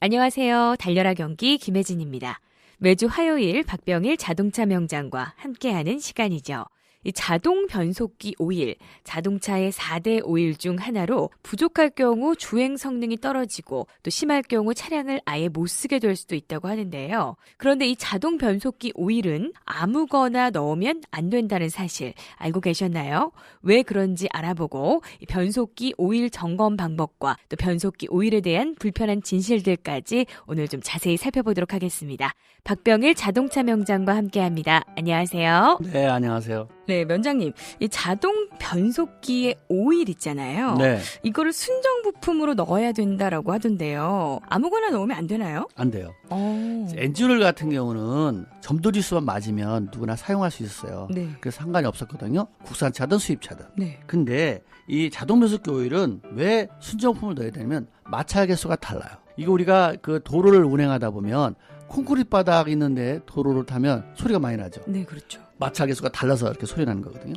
안녕하세요. 달려라 경기 김혜진입니다. 매주 화요일 박병일 자동차 명장과 함께하는 시간이죠. 이 자동 변속기 오일, 자동차의 4대 오일 중 하나로 부족할 경우 주행 성능이 떨어지고 또 심할 경우 차량을 아예 못 쓰게 될 수도 있다고 하는데요. 그런데 이 자동 변속기 오일은 아무거나 넣으면 안 된다는 사실 알고 계셨나요? 왜 그런지 알아보고 이 변속기 오일 점검 방법과 또 변속기 오일에 대한 불편한 진실들까지 오늘 좀 자세히 살펴보도록 하겠습니다. 박병일 자동차 명장과 함께합니다. 안녕하세요. 네, 안녕하세요. 네, 면장님. 이 자동 변속기에 오일 있잖아요. 네. 이거를 순정 부품으로 넣어야 된다라고 하던데요. 아무거나 넣으면 안 되나요? 안 돼요. 엔진오일 같은 경우는 점도지수만 맞으면 누구나 사용할 수 있었어요. 네. 그래서 상관이 없었거든요. 국산차든 수입차든. 네. 근데 이 자동 변속기 오일은 왜 순정 부품을 넣어야 되냐면 마찰 개수가 달라요. 이거 우리가 그 도로를 운행하다 보면 콘크리트 바닥 있는데 도로를 타면 소리가 많이 나죠. 네, 그렇죠. 마찰 개수가 달라서 이렇게 소리 나는 거거든요.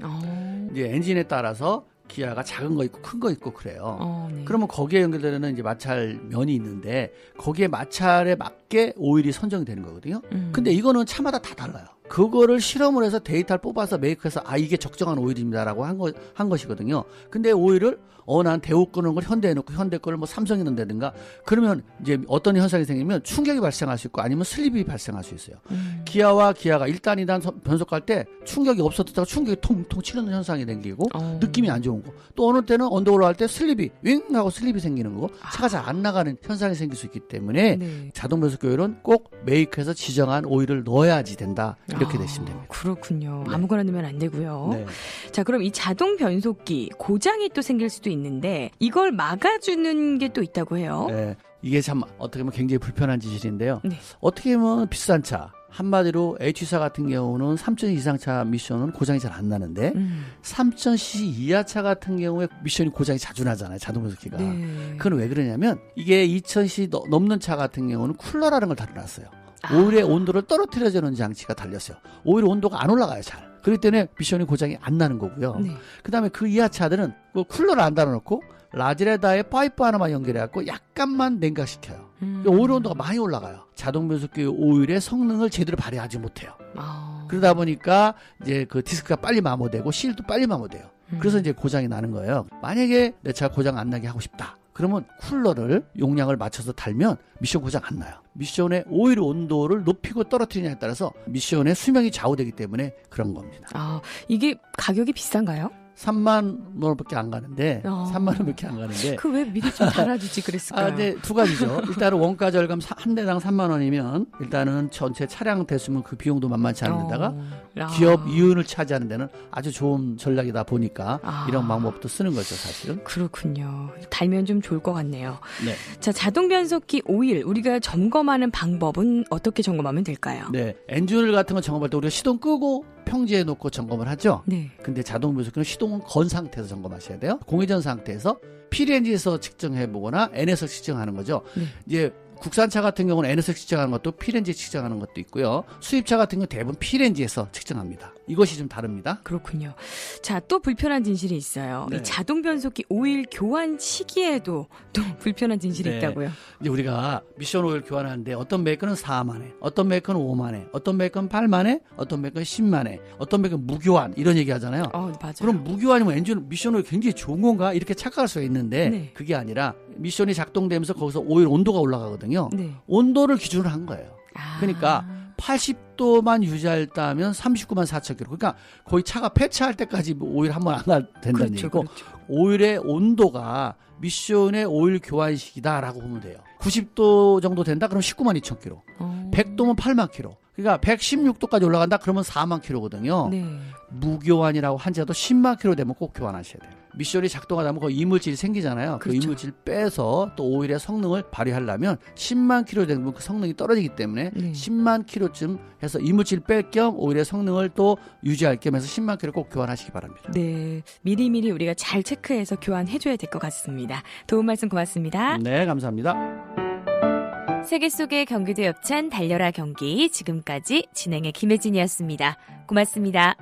이제 엔진에 따라서 기아가 작은 거 있고 큰 거 있고 그래요. 네. 그러면 거기에 연결되는 이제 마찰 면이 있는데 거기에 마찰에 맞게 오일이 선정이 되는 거거든요. 근데 이거는 차마다 다 달라요. 그거를 실험을 해서 데이터를 뽑아서 메이크해서 이게 적정한 오일입니다라고 한 것이거든요. 근데 오일을 난 대우 끄는 걸 현대에 넣고 현대 거를 뭐 삼성에 넣는다든가 그러면 이제 어떤 현상이 생기면 충격이 발생할 수 있고 아니면 슬립이 발생할 수 있어요. 기아와 기아가 1단, 2단 변속할 때 충격이 없었다가 충격이 통통 치는 현상이 생기고 느낌이 안 좋은 거. 또 어느 때는 언더홀로 할 때 슬립이 윙 하고 슬립이 생기는 거고 차가 잘 안 나가는 현상이 생길 수 있기 때문에 네. 자동 변속기 오일은 꼭 메이크해서 지정한 오일을 넣어야지 된다. 이렇게 되시면 됩니다. 그렇군요. 네. 아무거나 넣으면 안 되고요. 네. 자, 그럼 이 자동 변속기 고장이 또 생길 수도 있는데 이걸 막아주는 게 또 있다고 해요. 네. 이게 참 어떻게 보면 굉장히 불편한 지실인데요. 네. 어떻게 보면 비싼 차 한마디로 H사 같은 경우는 3,000 이상 차 미션은 고장이 잘 안 나는데 3,000cc 이하 차 같은 경우에 미션이 고장이 자주 나잖아요. 자동 변속기가. 네. 그건 왜 그러냐면 이게 2,000cc 넘는 차 같은 경우는 쿨러라는 걸 달아놨어요. 오일의 온도를 떨어뜨려주는 장치가 달렸어요. 오일 온도가 안 올라가요, 잘. 그렇기 때문에 미션이 고장이 안 나는 거고요. 네. 그 다음에 그 이하 차들은 그 쿨러를 안 달아놓고 라지레다에 파이프 하나만 연결해갖고 약간만 냉각시켜요. 그러니까 오일 온도가 많이 올라가요. 자동 변속기 오일의 성능을 제대로 발휘하지 못해요. 그러다 보니까 이제 그 디스크가 빨리 마모되고 실도 빨리 마모돼요. 그래서 이제 고장이 나는 거예요. 만약에 내 차 고장 안 나게 하고 싶다. 그러면 쿨러를 용량을 맞춰서 달면 미션 고장 안 나요. 미션의 오일 온도를 높이고 떨어뜨리냐에 따라서 미션의 수명이 좌우되기 때문에 그런 겁니다. 이게 가격이 비싼가요? 3만 원밖에 안 가는데 3만 원밖에 안 가는데 그 왜 미리 좀 달아주지 그랬을까요? 네, 두 가지죠. 일단은 원가 절감 한 대당 3만 원이면 일단은 전체 차량 대수면 그 비용도 만만치 않은 데다가 기업 이윤을 차지하는 데는 아주 좋은 전략이다 보니까 이런 방법도 쓰는 거죠, 사실은. 그렇군요. 달면 좀 좋을 것 같네요. 네. 자, 자동 변속기 오일 우리가 점검하는 방법은 어떻게 점검하면 될까요? 네, 엔진오일 같은 거 점검할 때 우리가 시동 끄고 평지에 놓고 점검을 하죠. 네. 근데 자동 변속기는 시동은 건 상태에서 점검하셔야 돼요. 공회전 상태에서 P렌지에서 측정해 보거나 N에서 측정하는 거죠. 네. 이제 국산차 같은 경우는 N에서 측정하는 것도 P렌지에 측정하는 것도 있고요. 수입차 같은 경우 대부분 P렌지에서 측정합니다. 이것이 좀 다릅니다. 그렇군요. 자, 또 불편한 진실이 있어요. 네. 이 자동 변속기 오일 교환 시기에도 또 불편한 진실이 네. 있다고요. 이제 우리가 미션 오일 교환하는데 어떤 메이커는 4만에, 어떤 메이커는 5만에, 어떤 메이커는 8만에, 어떤 메이커는 10만에, 어떤 메이커는 무교환 이런 얘기 하잖아요. 맞아요. 그럼 무교환이면 엔진 미션 오일 굉장히 좋은 건가 이렇게 착각할 수가 있는데 네. 그게 아니라 미션이 작동되면서 거기서 오일 온도가 올라가거든요. 네. 온도를 기준으로 한 거예요. 그러니까 80도만 유지했다면 39만 4천 킬로. 그러니까 거의 차가 폐차할 때까지 오일 한 번 안 가도 된다는 그렇죠, 얘기고 그렇죠. 오일의 온도가 미션의 오일 교환식이다라고 보면 돼요. 90도 정도 된다? 그럼 19만 2천 킬로. 100도면 8만 킬로. 그러니까 116도까지 올라간다? 그러면 4만 킬로거든요. 네. 무교환이라고 한자도 10만 킬로 되면 꼭 교환하셔야 돼요. 미션이 작동하다 보면 이물질이 생기잖아요. 그렇죠. 그 이물질 빼서 또 오일의 성능을 발휘하려면 10만 킬로 되면 그 성능이 떨어지기 때문에 네. 10만 킬로쯤 해서 이물질 뺄 겸 오일의 성능을 또 유지할 겸 해서 10만 킬로 꼭 교환하시기 바랍니다. 네. 미리미리 우리가 잘 체크해서 교환해줘야 될 것 같습니다. 도움 말씀 고맙습니다. 네, 감사합니다. 세계 속의 경기도 협찬 달려라 경기 지금까지 진행의 김혜진이었습니다. 고맙습니다.